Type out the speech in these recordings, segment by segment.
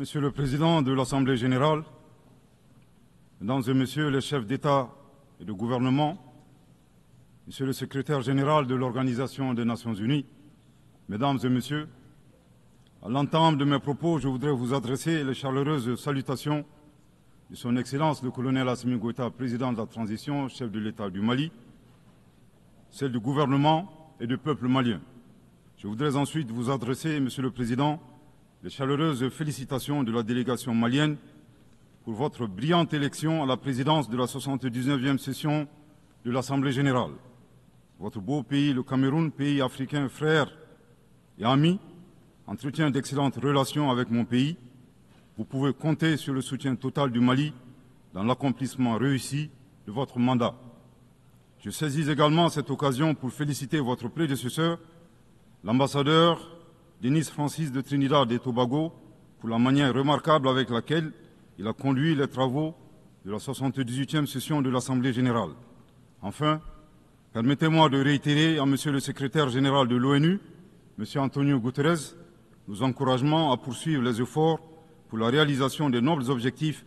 Monsieur le Président de l'Assemblée générale, Mesdames et Messieurs les chefs d'État et de gouvernement, Monsieur le Secrétaire général de l'Organisation des Nations unies, Mesdames et Messieurs, à l'entame de mes propos, je voudrais vous adresser les chaleureuses salutations de Son Excellence le colonel Assimi Goïta, président de la transition, chef de l'État du Mali, celle du gouvernement et du peuple malien. Je voudrais ensuite vous adresser, Monsieur le Président, les chaleureuses félicitations de la délégation malienne pour votre brillante élection à la présidence de la 79e session de l'Assemblée générale. Votre beau pays, le Cameroun, pays africain frère et ami, entretient d'excellentes relations avec mon pays. Vous pouvez compter sur le soutien total du Mali dans l'accomplissement réussi de votre mandat. Je saisis également cette occasion pour féliciter votre prédécesseur, l'ambassadeur Denis Francis de Trinidad et Tobago, pour la manière remarquable avec laquelle il a conduit les travaux de la 78e session de l'Assemblée générale. Enfin, permettez-moi de réitérer à Monsieur le secrétaire général de l'ONU, Monsieur Antonio Guterres, nos encouragements à poursuivre les efforts pour la réalisation des nobles objectifs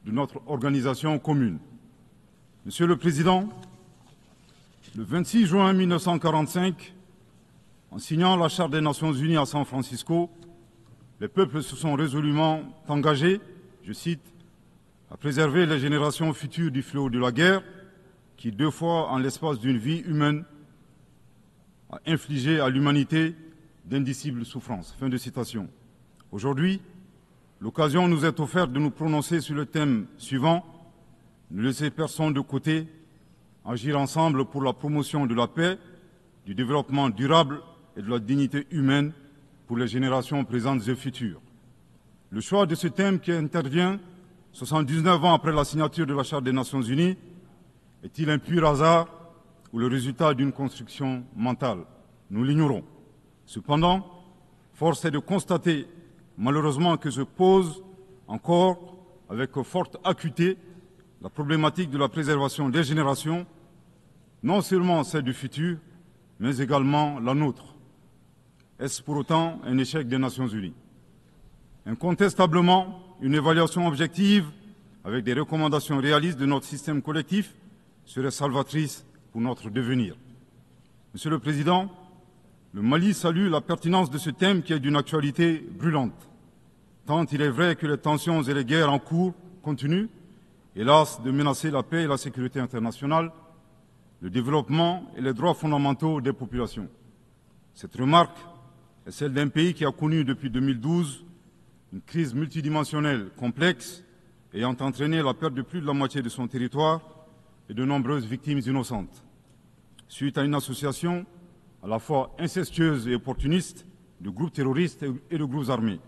de notre organisation commune. Monsieur le Président, le 26 juin 1945, en signant la Charte des Nations unies à San Francisco, les peuples se sont résolument engagés, je cite, à préserver les générations futures du fléau de la guerre qui, 2 fois en l'espace d'une vie humaine, a infligé à l'humanité d'indicibles souffrances. Fin de citation. Aujourd'hui, l'occasion nous est offerte de nous prononcer sur le thème suivant, ne laisser personne de côté, agir ensemble pour la promotion de la paix, du développement durable et de la dignité humaine pour les générations présentes et futures. Le choix de ce thème qui intervient 79 ans après la signature de la Charte des Nations unies est-il un pur hasard ou le résultat d'une construction mentale? Nous l'ignorons. Cependant, force est de constater malheureusement que se pose encore avec forte acuité la problématique de la préservation des générations, non seulement celle du futur, mais également la nôtre. Est-ce pour autant un échec des Nations unies? Incontestablement, une évaluation objective avec des recommandations réalistes de notre système collectif serait salvatrice pour notre devenir. Monsieur le Président, le Mali salue la pertinence de ce thème qui est d'une actualité brûlante, tant il est vrai que les tensions et les guerres en cours continuent, hélas, de menacer la paix et la sécurité internationale, le développement et les droits fondamentaux des populations. Cette remarque est celle d'un pays qui a connu depuis 2012 une crise multidimensionnelle complexe ayant entraîné la perte de plus de la moitié de son territoire et de nombreuses victimes innocentes, suite à une association à la fois incestueuse et opportuniste de groupes terroristes et de groupes armés.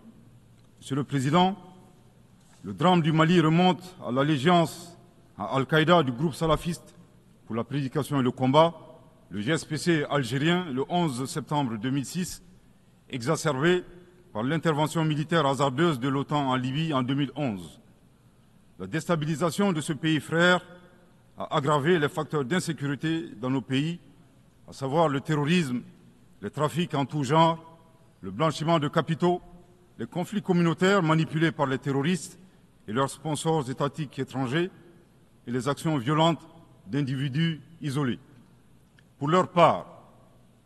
Monsieur le Président, le drame du Mali remonte à l'allégeance à Al-Qaïda du groupe salafiste pour la prédication et le combat, le GSPC algérien, le 11 septembre 2006, exacerbé par l'intervention militaire hasardeuse de l'OTAN en Libye en 2011. La déstabilisation de ce pays frère a aggravé les facteurs d'insécurité dans nos pays, à savoir le terrorisme, les trafics en tout genre, le blanchiment de capitaux, les conflits communautaires manipulés par les terroristes et leurs sponsors étatiques étrangers et les actions violentes d'individus isolés. Pour leur part,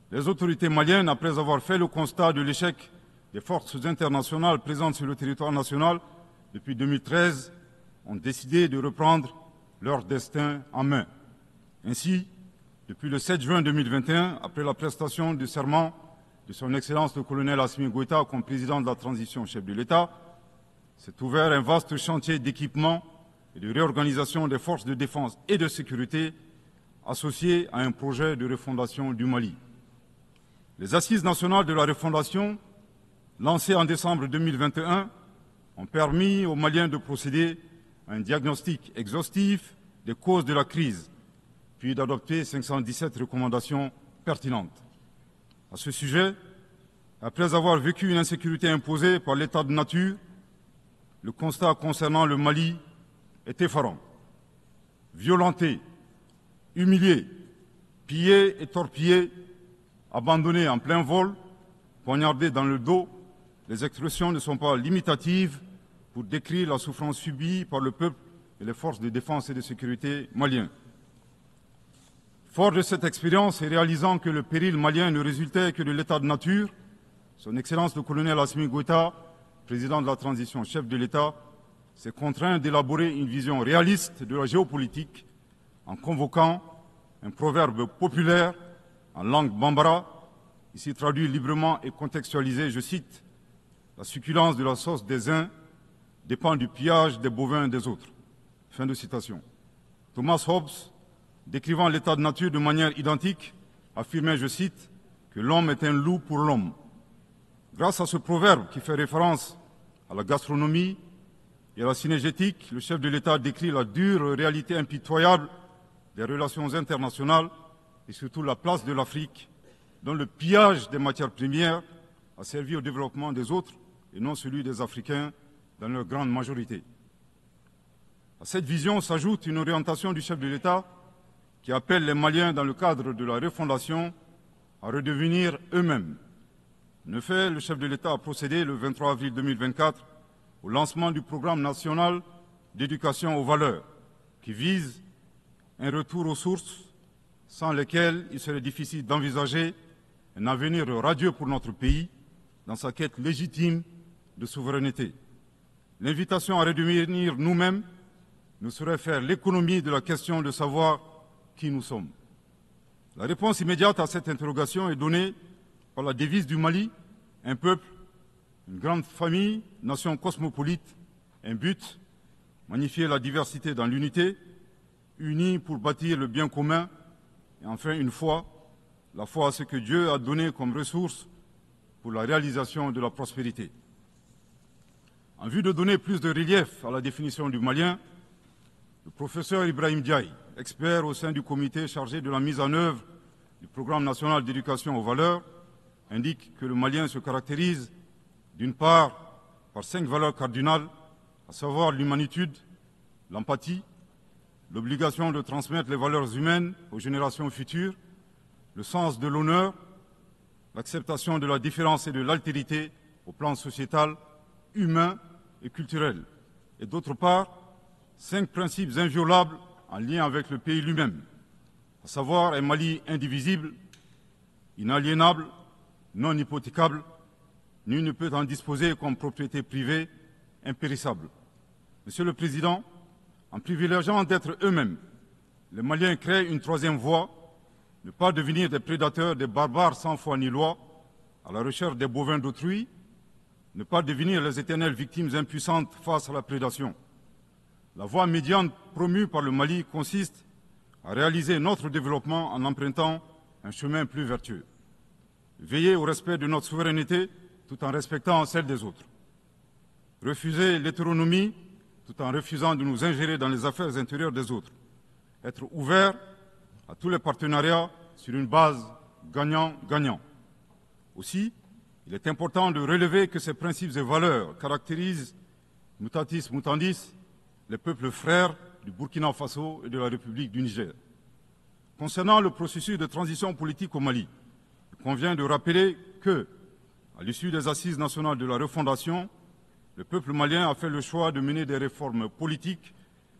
les autorités maliennes, après avoir fait le constat de l'échec des forces internationales présentes sur le territoire national depuis 2013, ont décidé de reprendre leur destin en main. Ainsi, depuis le 7 juin 2021, après la prestation du serment de son Excellence le colonel Assimi Goïta comme président de la transition chef de l'État, s'est ouvert un vaste chantier d'équipement et de réorganisation des forces de défense et de sécurité associé à un projet de refondation du Mali. Les assises nationales de la refondation, lancées en décembre 2021, ont permis aux Maliens de procéder à un diagnostic exhaustif des causes de la crise, puis d'adopter 517 recommandations pertinentes. À ce sujet, après avoir vécu une insécurité imposée par l'état de nature, le constat concernant le Mali est effarant. Violenté, humilié, pillé et torpillé, abandonné en plein vol, poignardé dans le dos, les expressions ne sont pas limitatives pour décrire la souffrance subie par le peuple et les forces de défense et de sécurité maliens. Fort de cette expérience et réalisant que le péril malien ne résultait que de l'état de nature, Son Excellence le colonel Assimi Goïta, président de la transition, chef de l'État, s'est contraint d'élaborer une vision réaliste de la géopolitique en convoquant un proverbe populaire en langue bambara, ici traduit librement et contextualisé, je cite, « La succulence de la sauce des uns dépend du pillage des bovins des autres ». Fin de citation. Thomas Hobbes, décrivant l'état de nature de manière identique, affirmait, je cite, que l'homme est un loup pour l'homme. Grâce à ce proverbe qui fait référence à la gastronomie et à la cinégétique, le chef de l'État décrit la dure réalité impitoyable des relations internationales et surtout la place de l'Afrique, dont le pillage des matières premières a servi au développement des autres et non celui des Africains dans leur grande majorité. À cette vision s'ajoute une orientation du chef de l'État qui appelle les Maliens, dans le cadre de la refondation, à redevenir eux-mêmes. En effet, le chef de l'État a procédé le 23 avril 2024 au lancement du programme national d'éducation aux valeurs, qui vise un retour aux sources sans lesquelles il serait difficile d'envisager un avenir radieux pour notre pays dans sa quête légitime de souveraineté. L'invitation à redevenir nous-mêmes ne saurait faire l'économie de la question de savoir qui nous sommes. La réponse immédiate à cette interrogation est donnée par la devise du Mali, un peuple, une grande famille, nation cosmopolite, un but, magnifier la diversité dans l'unité, unis pour bâtir le bien commun, et enfin une foi, la foi à ce que Dieu a donné comme ressource pour la réalisation de la prospérité. En vue de donner plus de relief à la définition du malien, le professeur Ibrahim Diaye, expert au sein du comité chargé de la mise en œuvre du programme national d'éducation aux valeurs, indique que le malien se caractérise d'une part par 5 valeurs cardinales, à savoir l'humanitude, l'empathie, l'obligation de transmettre les valeurs humaines aux générations futures, le sens de l'honneur, l'acceptation de la différence et de l'altérité au plan sociétal, humain et culturel, et d'autre part, 5 principes inviolables en lien avec le pays lui-même, à savoir un Mali indivisible, inaliénable, non hypothécable, nul ne peut en disposer comme propriété privée, impérissable. Monsieur le Président, en privilégiant d'être eux-mêmes, les Maliens créent une troisième voie, ne pas devenir des prédateurs, des barbares sans foi ni loi, à la recherche des bovins d'autrui, ne pas devenir les éternelles victimes impuissantes face à la prédation. La voie médiane promue par le Mali consiste à réaliser notre développement en empruntant un chemin plus vertueux. Veiller au respect de notre souveraineté tout en respectant celle des autres. Refuser l'hétéronomie tout en refusant de nous ingérer dans les affaires intérieures des autres. Être ouvert à tous les partenariats sur une base gagnant-gagnant. Aussi, il est important de relever que ces principes et valeurs caractérisent, mutatis mutandis, les peuples frères du Burkina Faso et de la République du Niger. Concernant le processus de transition politique au Mali, il convient de rappeler que, à l'issue des assises nationales de la refondation, le peuple malien a fait le choix de mener des réformes politiques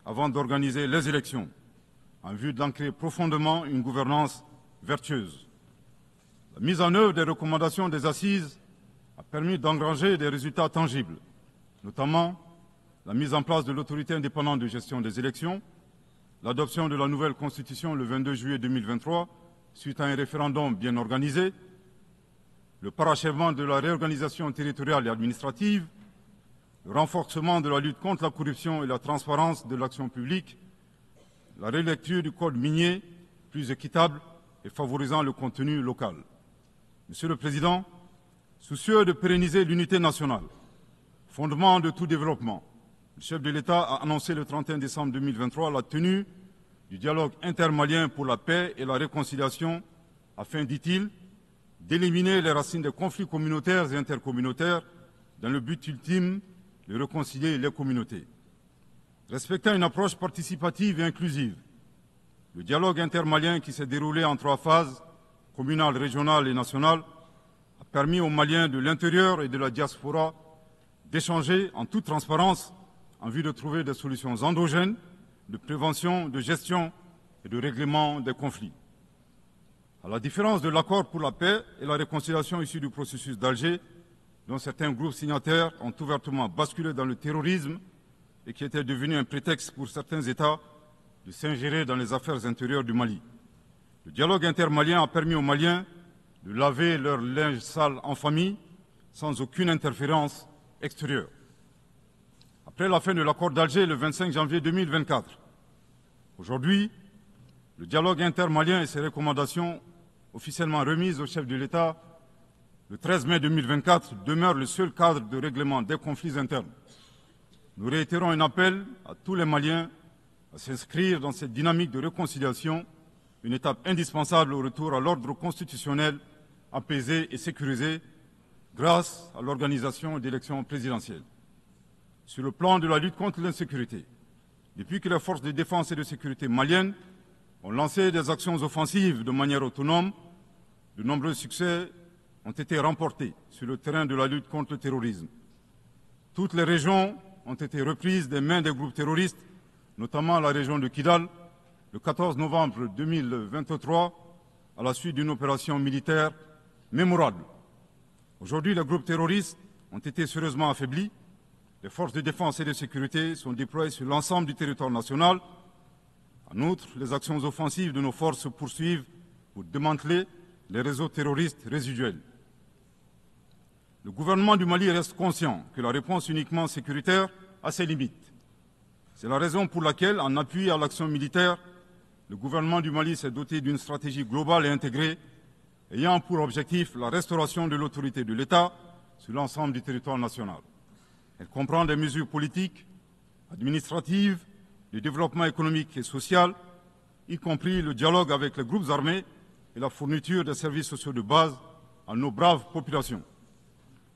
avant d'organiser les élections, en vue d'ancrer profondément une gouvernance vertueuse. La mise en œuvre des recommandations des assises a permis d'engranger des résultats tangibles, notamment la mise en place de l'autorité indépendante de gestion des élections, l'adoption de la nouvelle constitution le 22 juillet 2023, suite à un référendum bien organisé, le parachèvement de la réorganisation territoriale et administrative, le renforcement de la lutte contre la corruption et la transparence de l'action publique, la relecture du code minier plus équitable et favorisant le contenu local. Monsieur le Président, soucieux de pérenniser l'unité nationale, fondement de tout développement, le chef de l'État a annoncé le 31 décembre 2023 la tenue du dialogue intermalien pour la paix et la réconciliation afin, dit-il, d'éliminer les racines des conflits communautaires et intercommunautaires dans le but ultime de réconcilier les communautés. Respectant une approche participative et inclusive, le dialogue intermalien qui s'est déroulé en 3 phases, communale, régionale et nationale, a permis aux Maliens de l'intérieur et de la diaspora d'échanger en toute transparence en vue de trouver des solutions endogènes de prévention, de gestion et de règlement des conflits. À la différence de l'accord pour la paix et la réconciliation issu du processus d'Alger, dont certains groupes signataires ont ouvertement basculé dans le terrorisme et qui était devenu un prétexte pour certains États de s'ingérer dans les affaires intérieures du Mali. Le dialogue intermalien a permis aux Maliens de laver leur linge sale en famille sans aucune interférence extérieure. Après la fin de l'accord d'Alger le 25 janvier 2024, aujourd'hui, le dialogue intermalien et ses recommandations officiellement remises au chef de l'État le 13 mai 2024 demeurent le seul cadre de règlement des conflits internes. Nous réitérons un appel à tous les Maliens à s'inscrire dans cette dynamique de réconciliation, une étape indispensable au retour à l'ordre constitutionnel apaisé et sécurisé grâce à l'organisation d'élections présidentielles. Sur le plan de la lutte contre l'insécurité, depuis que les forces de défense et de sécurité maliennes ont lancé des actions offensives de manière autonome, de nombreux succès ont été remportés sur le terrain de la lutte contre le terrorisme. Toutes les régions ont été reprises des mains des groupes terroristes, notamment la région de Kidal, le 14 novembre 2023, à la suite d'une opération militaire mémorable. Aujourd'hui, les groupes terroristes ont été sérieusement affaiblis. Les forces de défense et de sécurité sont déployées sur l'ensemble du territoire national. En outre, les actions offensives de nos forces se poursuivent pour démanteler les réseaux terroristes résiduels. Le gouvernement du Mali reste conscient que la réponse uniquement sécuritaire a ses limites. C'est la raison pour laquelle, en appui à l'action militaire, le gouvernement du Mali s'est doté d'une stratégie globale et intégrée ayant pour objectif la restauration de l'autorité de l'État sur l'ensemble du territoire national. Elle comprend des mesures politiques, administratives, de développement économique et social, y compris le dialogue avec les groupes armés et la fourniture des services sociaux de base à nos braves populations.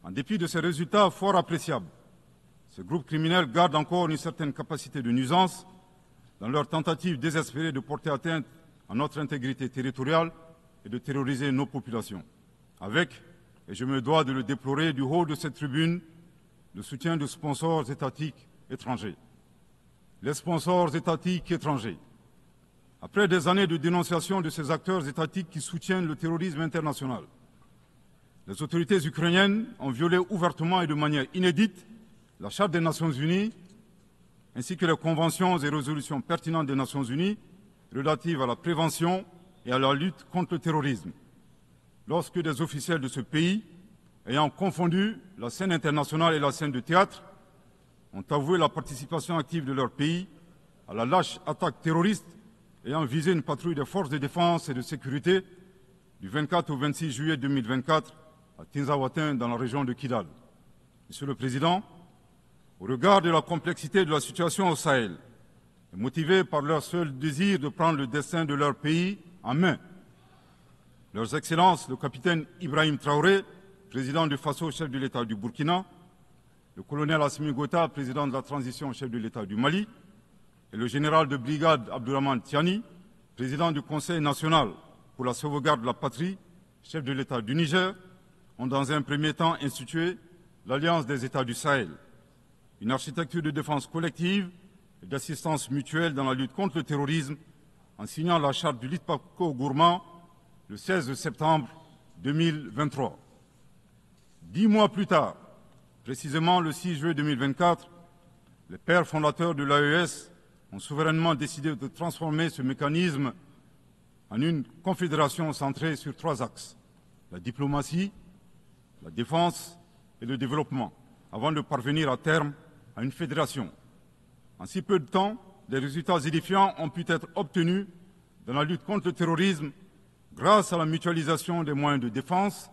En dépit de ces résultats fort appréciables, ces groupes criminels gardent encore une certaine capacité de nuisance dans leur tentative désespérée de porter atteinte à notre intégrité territoriale et de terroriser nos populations. Avec, et je me dois de le déplorer du haut de cette tribune, le soutien de sponsors étatiques étrangers. Les sponsors étatiques étrangers. Après des années de dénonciation de ces acteurs étatiques qui soutiennent le terrorisme international, les autorités ukrainiennes ont violé ouvertement et de manière inédite la Charte des Nations Unies ainsi que les conventions et résolutions pertinentes des Nations Unies relatives à la prévention et à la lutte contre le terrorisme. Lorsque des officiels de ce pays, ayant confondu la scène internationale et la scène de théâtre, ont avoué la participation active de leur pays à la lâche attaque terroriste ayant visé une patrouille des forces de défense et de sécurité du 24 au 26 juillet 2024 à Tinzaouatin dans la région de Kidal. Monsieur le Président, au regard de la complexité de la situation au Sahel, et motivés par leur seul désir de prendre le destin de leur pays en main, Leurs Excellences, le capitaine Ibrahim Traoré, président du Faso, chef de l'État du Burkina, le colonel Assimi Goïta, président de la transition, chef de l'État du Mali, et le général de brigade Abdourahmane Tiani, président du Conseil national pour la sauvegarde de la patrie, chef de l'État du Niger, ont dans un premier temps institué l'Alliance des États du Sahel, une architecture de défense collective et d'assistance mutuelle dans la lutte contre le terrorisme, en signant la charte du Litpako-Gourmand le 16 septembre 2023. 10 mois plus tard, précisément le 6 juillet 2024, les pères fondateurs de l'AES ont souverainement décidé de transformer ce mécanisme en une confédération centrée sur 3 axes: la diplomatie, la défense et le développement, avant de parvenir à terme à une fédération. En si peu de temps, des résultats édifiants ont pu être obtenus dans la lutte contre le terrorisme grâce à la mutualisation des moyens de défense,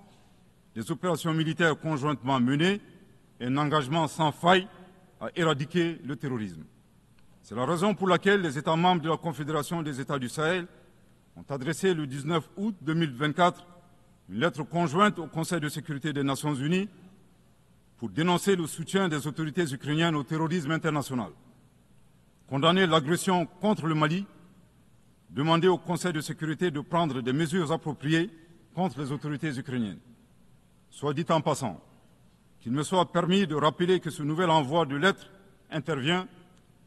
des opérations militaires conjointement menées et un engagement sans faille à éradiquer le terrorisme. C'est la raison pour laquelle les États membres de la Confédération des États du Sahel ont adressé le 19 août 2024 une lettre conjointe au Conseil de sécurité des Nations Unies pour dénoncer le soutien des autorités ukrainiennes au terrorisme international, condamner l'agression contre le Mali, demander au Conseil de sécurité de prendre des mesures appropriées contre les autorités ukrainiennes. Soit dit en passant, qu'il me soit permis de rappeler que ce nouvel envoi de lettres intervient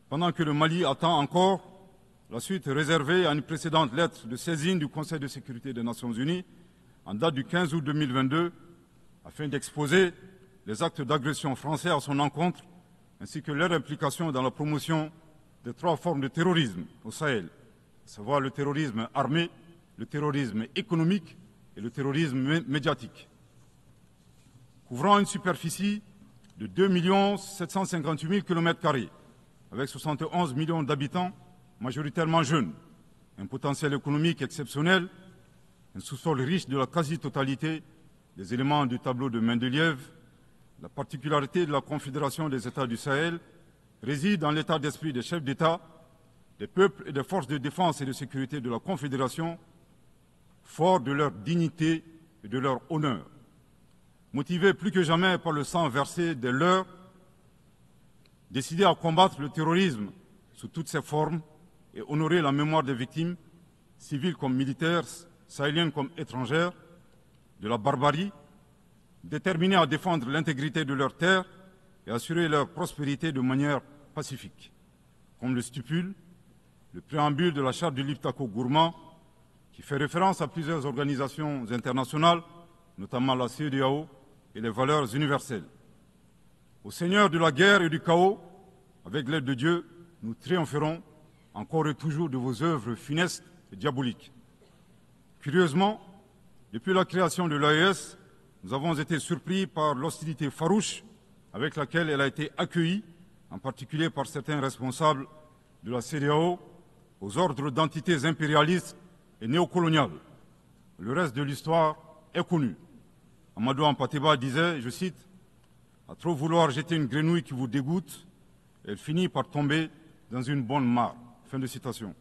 pendant que le Mali attend encore la suite réservée à une précédente lettre de saisine du Conseil de sécurité des Nations Unies en date du 15 août 2022 afin d'exposer les actes d'agression français à son encontre ainsi que leur implication dans la promotion des 3 formes de terrorisme au Sahel, à savoir le terrorisme armé, le terrorisme économique et le terrorisme médiatique. Couvrant une superficie de 2 758 000 km², avec 71 millions d'habitants, majoritairement jeunes, un potentiel économique exceptionnel, un sous-sol riche de la quasi-totalité des éléments du tableau de Mendeleïev, la particularité de la Confédération des États du Sahel réside dans l'état d'esprit des chefs d'État, des peuples et des forces de défense et de sécurité de la Confédération, forts de leur dignité et de leur honneur. Motivés plus que jamais par le sang versé des leurs, décidés à combattre le terrorisme sous toutes ses formes et honorer la mémoire des victimes, civiles comme militaires, sahéliennes comme étrangères, de la barbarie, déterminés à défendre l'intégrité de leurs terres et assurer leur prospérité de manière pacifique, comme le stipule le préambule de la charte du Liptako-Gourmand, qui fait référence à plusieurs organisations internationales, notamment la CEDEAO et les valeurs universelles. Au Seigneur de la guerre et du chaos, avec l'aide de Dieu, nous triompherons encore et toujours de vos œuvres funestes et diaboliques. Curieusement, depuis la création de l'AES, nous avons été surpris par l'hostilité farouche avec laquelle elle a été accueillie, en particulier par certains responsables de la CEDEAO, aux ordres d'entités impérialistes et néocoloniales. Le reste de l'histoire est connu. Amadou Hampâté-Bâ disait, je cite, « À trop vouloir jeter une grenouille qui vous dégoûte, elle finit par tomber dans une bonne mare. » Fin de citation.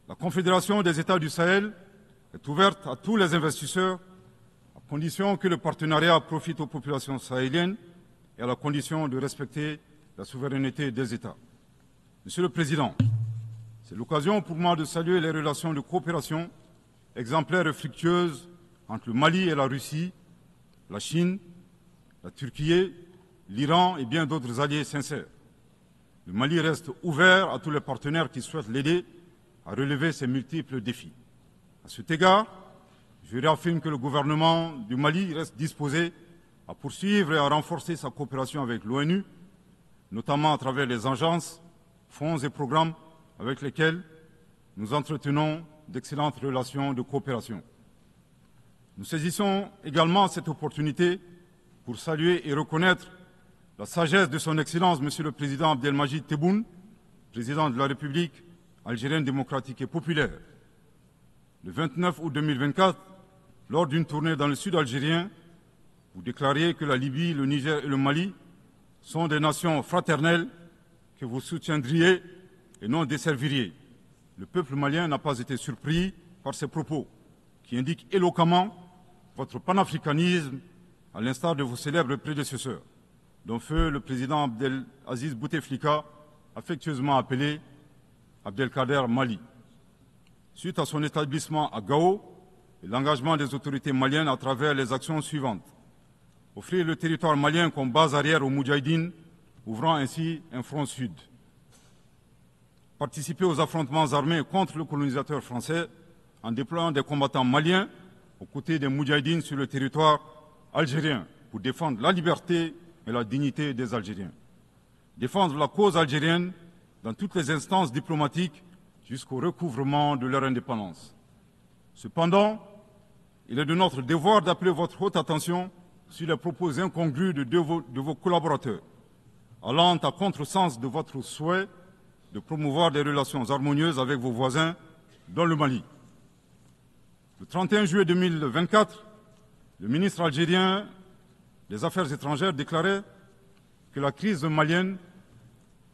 La Confédération des États du Sahel est ouverte à tous les investisseurs, à condition que le partenariat profite aux populations sahéliennes et à la condition de respecter la souveraineté des États. Monsieur le Président, c'est l'occasion pour moi de saluer les relations de coopération exemplaires et fructueuses entre le Mali et la Russie, la Chine, la Turquie, l'Iran et bien d'autres alliés sincères. Le Mali reste ouvert à tous les partenaires qui souhaitent l'aider à relever ces multiples défis. À cet égard, je réaffirme que le gouvernement du Mali reste disposé à poursuivre et à renforcer sa coopération avec l'ONU, notamment à travers les agences, fonds et programmes avec lesquels nous entretenons d'excellentes relations de coopération. Nous saisissons également cette opportunité pour saluer et reconnaître la sagesse de son Excellence, Monsieur le Président Abdelmadjid Tebboune, président de la République algérienne démocratique et populaire. Le 29 août 2024, lors d'une tournée dans le sud algérien, vous déclariez que la Libye, le Niger et le Mali sont des nations fraternelles que vous soutiendriez et non desserviriez. Le peuple malien n'a pas été surpris par ces propos, qui indiquent éloquemment votre panafricanisme, à l'instar de vos célèbres prédécesseurs, dont feu le président Abdelaziz Bouteflika, affectueusement appelé Abdelkader Mali. Suite à son établissement à Gao et l'engagement des autorités maliennes à travers les actions suivantes. Offrir le territoire malien comme base arrière aux Moudjahidines, ouvrant ainsi un front sud. Participer aux affrontements armés contre le colonisateur français en déployant des combattants maliens aux côtés des Moudjahidines sur le territoire algérien pour défendre la liberté et la dignité des Algériens. Défendre la cause algérienne dans toutes les instances diplomatiques jusqu'au recouvrement de leur indépendance. Cependant, il est de notre devoir d'appeler votre haute attention sur les propos incongrus de vos collaborateurs, allant à contresens de votre souhait de promouvoir des relations harmonieuses avec vos voisins dans le Mali. Le 31 juillet 2024, le ministre algérien des Affaires étrangères déclarait que la crise malienne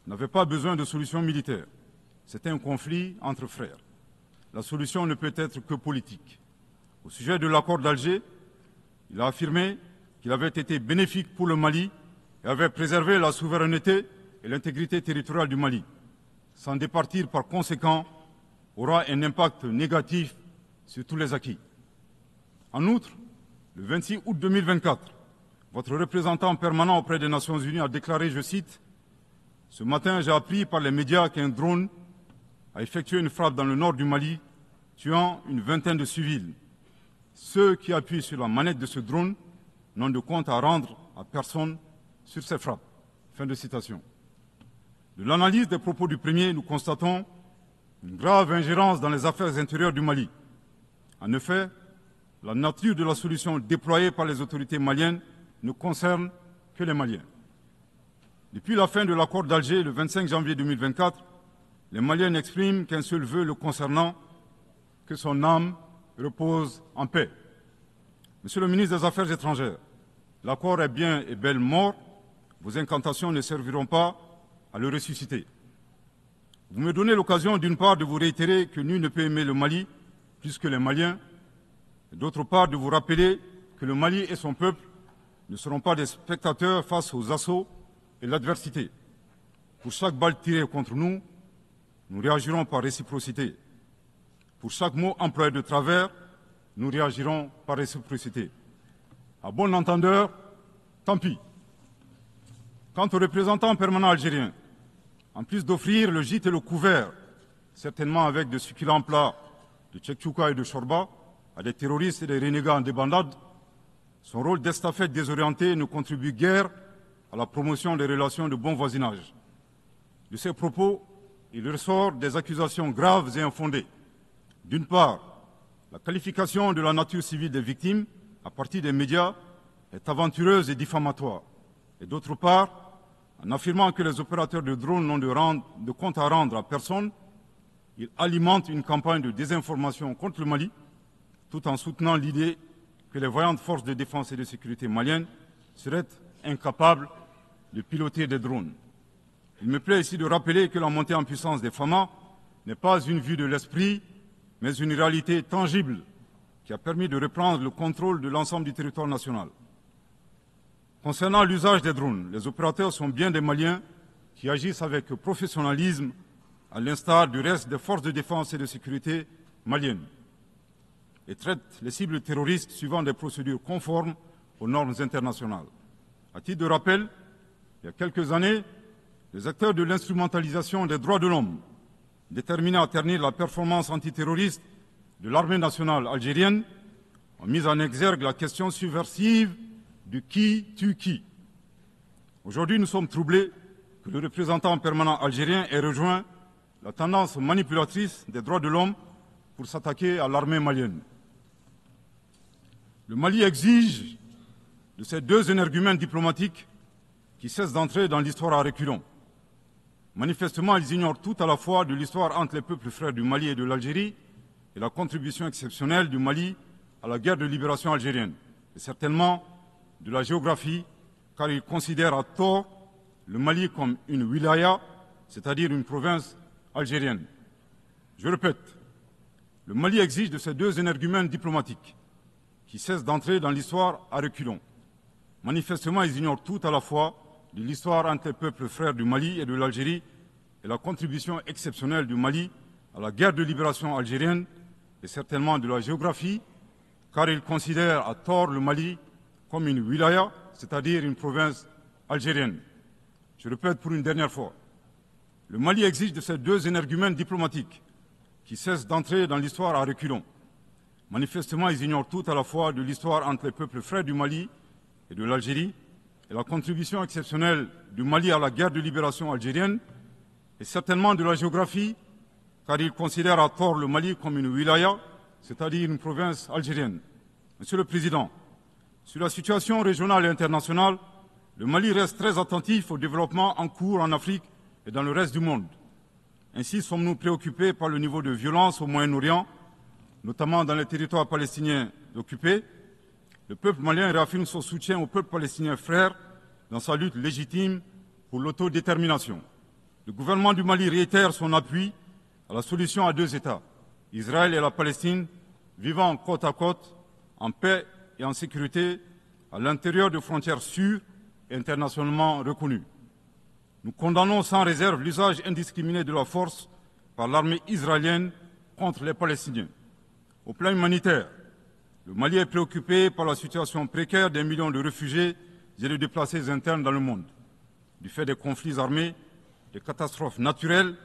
n'avait pas besoin de solution militaire. C'était un conflit entre frères. La solution ne peut être que politique. Au sujet de l'accord d'Alger, il a affirmé qu'il avait été bénéfique pour le Mali et avait préservé la souveraineté et l'intégrité territoriale du Mali. S'en départir par conséquent aura un impact négatif sur tous les acquis. En outre, le 26 août 2024, votre représentant permanent auprès des Nations Unies a déclaré, je cite, « Ce matin, j'ai appris par les médias qu'un drone a effectué une frappe dans le nord du Mali, tuant une vingtaine de civils. Ceux qui appuient sur la manette de ce drone n'ont de compte à rendre à personne sur ces frappes. » Fin de citation. De l'analyse des propos du premier, nous constatons une grave ingérence dans les affaires intérieures du Mali. En effet, la nature de la solution déployée par les autorités maliennes ne concerne que les Maliens. Depuis la fin de l'accord d'Alger, le 25 janvier 2024, les Maliens n'expriment qu'un seul vœu le concernant, que son âme repose en paix. Monsieur le ministre des Affaires étrangères, l'accord est bien et belle mort, vos incantations ne serviront pas à le ressusciter. Vous me donnez l'occasion d'une part de vous réitérer que nul ne peut aimer le Mali plus que les Maliens, et d'autre part de vous rappeler que le Mali et son peuple ne seront pas des spectateurs face aux assauts et l'adversité. Pour chaque balle tirée contre nous, nous réagirons par réciprocité. Pour chaque mot employé de travers, nous réagirons par réciprocité. À bon entendeur, tant pis. Quant aux représentants permanents algériens, en plus d'offrir le gîte et le couvert, certainement avec de succulents plats de tchèque-tchouka et de chorba, à des terroristes et des renégats en débandade, son rôle d'estafette désorienté ne contribue guère à la promotion des relations de bon voisinage. De ces propos, il ressort des accusations graves et infondées. D'une part, la qualification de la nature civile des victimes à partir des médias est aventureuse et diffamatoire. Et d'autre part, en affirmant que les opérateurs de drones n'ont de compte à rendre à personne, il alimente une campagne de désinformation contre le Mali, tout en soutenant l'idée que les voyantes forces de défense et de sécurité maliennes seraient incapables de piloter des drones. Il me plaît ici de rappeler que la montée en puissance des FAMA n'est pas une vue de l'esprit, mais une réalité tangible qui a permis de reprendre le contrôle de l'ensemble du territoire national. Concernant l'usage des drones, les opérateurs sont bien des Maliens qui agissent avec professionnalisme, à l'instar du reste des forces de défense et de sécurité maliennes, et traitent les cibles terroristes suivant des procédures conformes aux normes internationales. À titre de rappel, il y a quelques années, les acteurs de l'instrumentalisation des droits de l'homme, déterminés à ternir la performance antiterroriste de l'armée nationale algérienne, ont mis en exergue la question subversive du qui tue qui. Aujourd'hui, nous sommes troublés que le représentant permanent algérien ait rejoint la tendance manipulatrice des droits de l'homme pour s'attaquer à l'armée malienne. Le Mali exige de ces deux énergumènes diplomatiques qui cessent d'entrer dans l'histoire à reculons. Manifestement, ils ignorent tout à la fois de l'histoire entre les peuples frères du Mali et de l'Algérie et la contribution exceptionnelle du Mali à la guerre de libération algérienne, et certainement de la géographie, car ils considèrent à tort le Mali comme une wilaya, c'est-à-dire une province algérienne. Je répète, le Mali exige de ces deux énergumènes diplomatiques qui cessent d'entrer dans l'histoire à reculons. Manifestement, ils ignorent tout à la fois de l'histoire entre les peuples frères du Mali et de l'Algérie et la contribution exceptionnelle du Mali à la guerre de libération algérienne et certainement de la géographie, car ils considèrent à tort le Mali comme une wilaya, c'est-à-dire une province algérienne. Je répète pour une dernière fois, le Mali exige de ces deux énergumènes diplomatiques qui cessent d'entrer dans l'histoire à reculons. Manifestement, ils ignorent tout à la fois de l'histoire entre les peuples frères du Mali et de l'Algérie et la contribution exceptionnelle du Mali à la guerre de libération algérienne et certainement de la géographie, car ils considèrent à tort le Mali comme une wilaya, c'est-à-dire une province algérienne. Monsieur le Président, sur la situation régionale et internationale, le Mali reste très attentif au développement en cours en Afrique et dans le reste du monde. Ainsi sommes-nous préoccupés par le niveau de violence au Moyen-Orient, notamment dans les territoires palestiniens occupés. Le peuple malien réaffirme son soutien au peuple palestinien frère dans sa lutte légitime pour l'autodétermination. Le gouvernement du Mali réitère son appui à la solution à deux États, Israël et la Palestine, vivant côte à côte, en paix et en sécurité, à l'intérieur de frontières sûres et internationalement reconnues. Nous condamnons sans réserve l'usage indiscriminé de la force par l'armée israélienne contre les Palestiniens. Au plan humanitaire, le Mali est préoccupé par la situation précaire des millions de réfugiés et les déplacés internes dans le monde, du fait des conflits armés, des catastrophes naturelles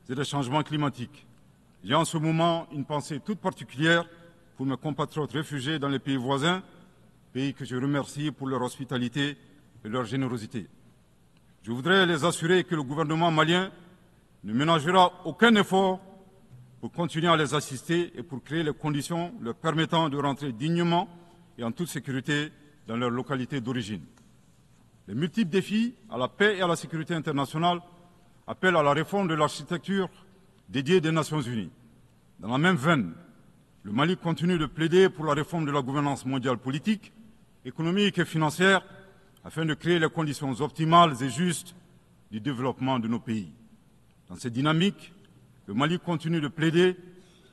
et des changements climatiques. J'ai en ce moment une pensée toute particulière pour mes compatriotes réfugiés dans les pays voisins, pays que je remercie pour leur hospitalité et leur générosité. Je voudrais les assurer que le gouvernement malien ne ménagera aucun effort pour continuer à les assister et pour créer les conditions leur permettant de rentrer dignement et en toute sécurité dans leur localité d'origine. Les multiples défis à la paix et à la sécurité internationale appellent à la réforme de l'architecture dédiée des Nations Unies. Dans la même veine, le Mali continue de plaider pour la réforme de la gouvernance mondiale politique, économique et financière afin de créer les conditions optimales et justes du développement de nos pays. Dans cette dynamique, le Mali continue de plaider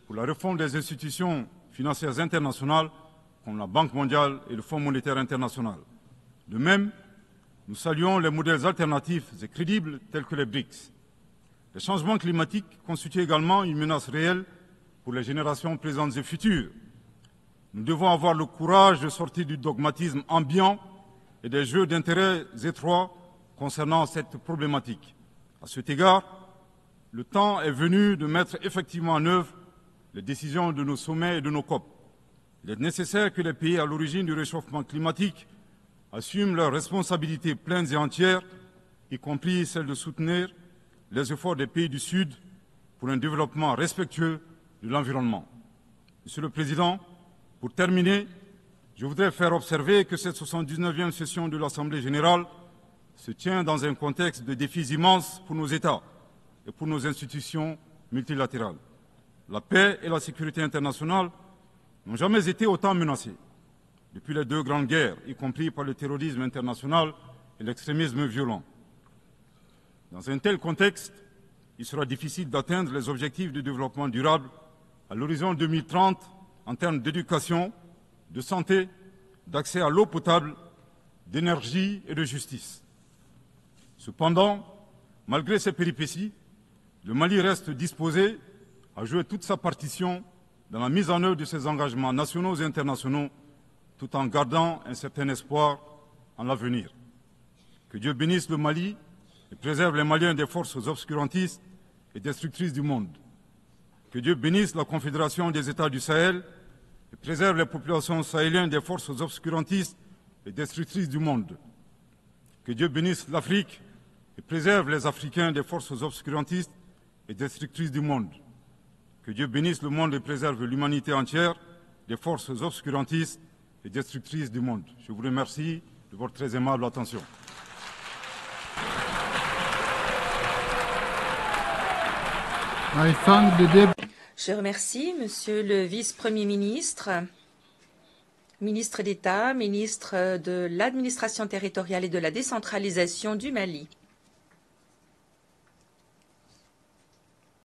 pour la réforme des institutions financières internationales comme la Banque mondiale et le Fonds monétaire international. De même, nous saluons les modèles alternatifs et crédibles tels que les BRICS. Les changements climatiques constituent également une menace réelle pour les générations présentes et futures. Nous devons avoir le courage de sortir du dogmatisme ambiant et des jeux d'intérêts étroits concernant cette problématique. À cet égard, le temps est venu de mettre effectivement en œuvre les décisions de nos sommets et de nos COP. Il est nécessaire que les pays à l'origine du réchauffement climatique assument leurs responsabilités pleines et entières, y compris celle de soutenir les efforts des pays du Sud pour un développement respectueux de l'environnement. Monsieur le Président, pour terminer, je voudrais faire observer que cette 79e session de l'Assemblée générale se tient dans un contexte de défis immenses pour nos États et pour nos institutions multilatérales. La paix et la sécurité internationale n'ont jamais été autant menacées depuis les deux grandes guerres, y compris par le terrorisme international et l'extrémisme violent. Dans un tel contexte, il sera difficile d'atteindre les objectifs de développement durable à l'horizon 2030 en termes d'éducation, de santé, d'accès à l'eau potable, d'énergie et de justice. Cependant, malgré ces péripéties, le Mali reste disposé à jouer toute sa partition dans la mise en œuvre de ses engagements nationaux et internationaux, tout en gardant un certain espoir en l'avenir. Que Dieu bénisse le Mali et préserve les Maliens des forces obscurantistes et destructrices du monde. Que Dieu bénisse la Confédération des États du Sahel et préserve les populations sahéliennes des forces obscurantistes et destructrices du monde. Que Dieu bénisse l'Afrique et préserve les Africains des forces obscurantistes et destructrices du monde. Que Dieu bénisse le monde et préserve l'humanité entière des forces obscurantistes et destructrices du monde. Je vous remercie de votre très aimable attention. Je remercie Monsieur le Vice-Premier ministre, ministre d'État, ministre de l'Administration territoriale et de la décentralisation du Mali.